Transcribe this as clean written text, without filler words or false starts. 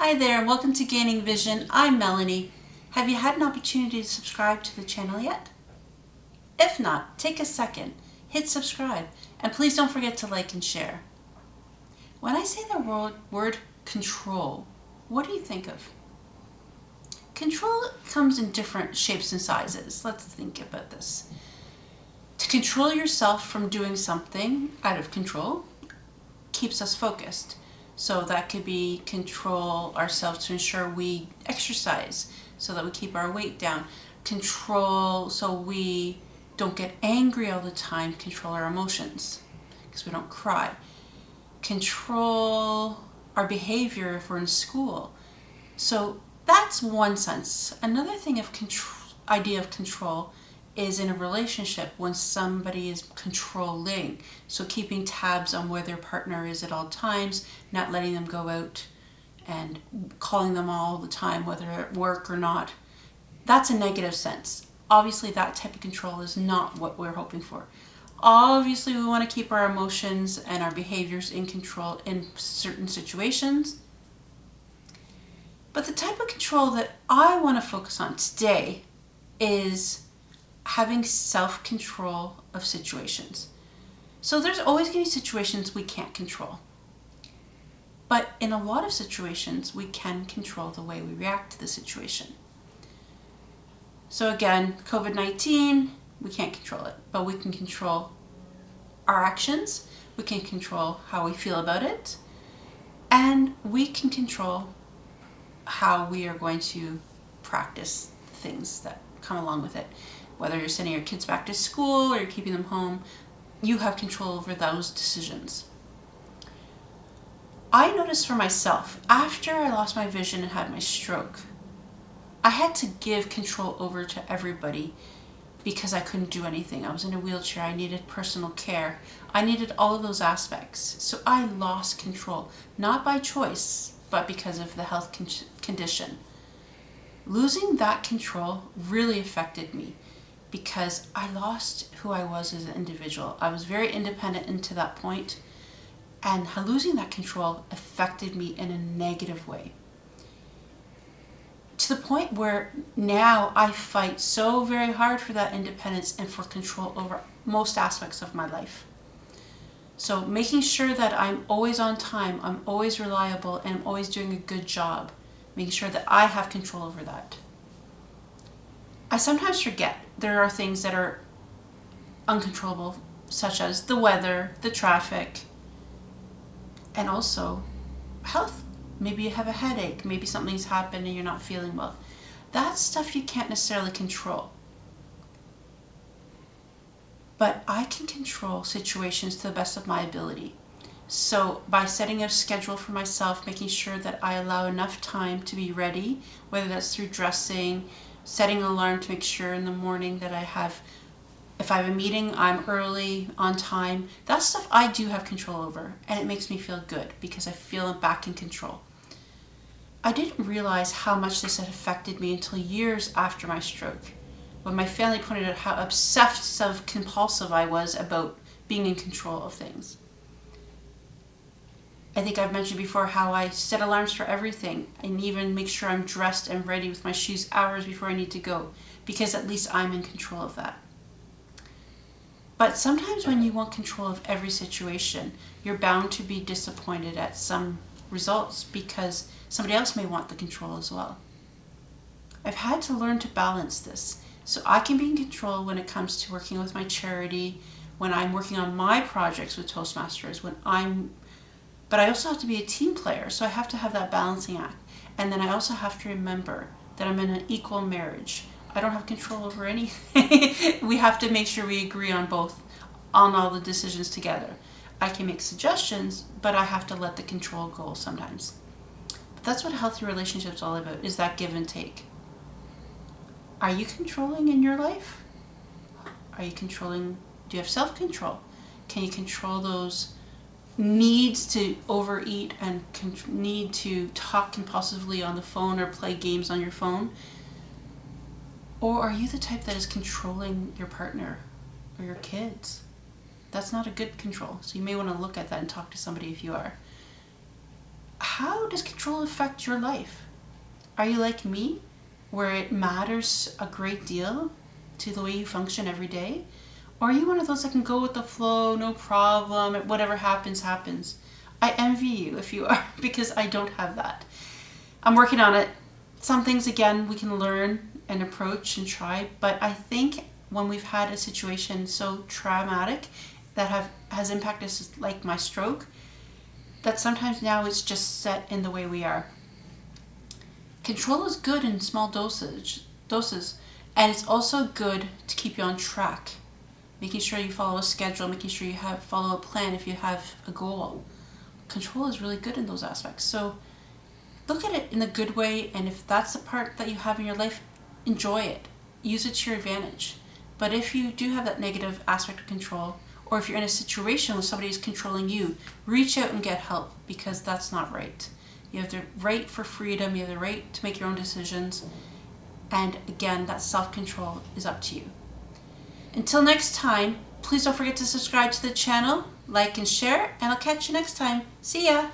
Hi there and welcome to Gaining Vision. I'm Melanie. Have you had an opportunity to subscribe to the channel yet? If not, take a second, hit subscribe, and please don't forget to like and share. When I say the word control, what do you think of? Control comes in different shapes and sizes. Let's think about this. To control yourself from doing something out of control keeps us focused. So that could be control ourselves to ensure we exercise so that we keep our weight down. Control so we don't get angry all the time. Control our emotions because we don't cry. Control our behavior if we're in school. So that's one sense. Another thing of idea of control is in a relationship when somebody is controlling. So keeping tabs on where their partner is at all times, not letting them go out and calling them all the time, whether at work or not. That's a negative sense. Obviously that type of control is not what we're hoping for. Obviously we want to keep our emotions and our behaviors in control in certain situations. But the type of control that I want to focus on today is having self-control of situations. So there's always going to be situations we can't control. But in a lot of situations, we can control the way we react to the situation. So again, COVID-19, we can't control it, but we can control our actions, we can control how we feel about it, and we can control how we are going to practice things that come along with it. Whether you're sending your kids back to school or you're keeping them home, you have control over those decisions. I noticed for myself, after I lost my vision and had my stroke, I had to give control over to everybody because I couldn't do anything. I was in a wheelchair, I needed personal care, I needed all of those aspects. So I lost control, not by choice, but because of the health condition. Losing that control really affected me because I lost who I was as an individual. I was very independent until that point, and losing that control affected me in a negative way. To the point where now I fight so very hard for that independence and for control over most aspects of my life. So making sure that I'm always on time, I'm always reliable, and I'm always doing a good job. Making sure that I have control over that. I sometimes forget there are things that are uncontrollable, such as the weather, the traffic, and also health. Maybe you have a headache, maybe something's happened and you're not feeling well. That's stuff you can't necessarily control. But I can control situations to the best of my ability. So by setting a schedule for myself, making sure that I allow enough time to be ready, whether that's through dressing, setting an alarm to make sure in the morning that if I have a meeting, I'm early, on time. That stuff I do have control over, and it makes me feel good because I feel back in control. I didn't realize how much this had affected me until years after my stroke, when my family pointed out how obsessive compulsive I was about being in control of things. I think I've mentioned before how I set alarms for everything and even make sure I'm dressed and ready with my shoes hours before I need to go, because at least I'm in control of that. But sometimes when you want control of every situation, you're bound to be disappointed at some results because somebody else may want the control as well. I've had to learn to balance this so I can be in control when it comes to working with my charity, when I'm working on my projects with Toastmasters, but I also have to be a team player, so I have to have that balancing act. And then I also have to remember that I'm in an equal marriage. I don't have control over anything. We have to make sure we agree on all the decisions together. I can make suggestions, but I have to let the control go sometimes. But that's what a healthy relationship is all about, is that give and take. Are you controlling in your life? Do you have self-control? Can you control those needs to overeat and need to talk compulsively on the phone or play games on your phone? Or are you the type that is controlling your partner or your kids? That's not a good control. So you may want to look at that and talk to somebody if you are. how does control affect your life? Are you like me, where it matters a great deal to the way you function every day? Or are you one of those that can go with the flow, no problem, whatever happens, happens? I envy you if you are, because I don't have that. I'm working on it. Some things, again, we can learn and approach and try, but I think when we've had a situation so traumatic that has impacted us, like my stroke, that sometimes now it's just set in the way we are. Control is good in small doses, and it's also good to keep you on track, making sure you follow a schedule, making sure you follow a plan if you have a goal. Control is really good in those aspects. So look at it in a good way, and if that's the part that you have in your life, enjoy it. Use it to your advantage. But if you do have that negative aspect of control, or if you're in a situation where somebody is controlling you, reach out and get help, because that's not right. You have the right for freedom, you have the right to make your own decisions, and again, that self-control is up to you. Until next time, please don't forget to subscribe to the channel, like and share, and I'll catch you next time. See ya!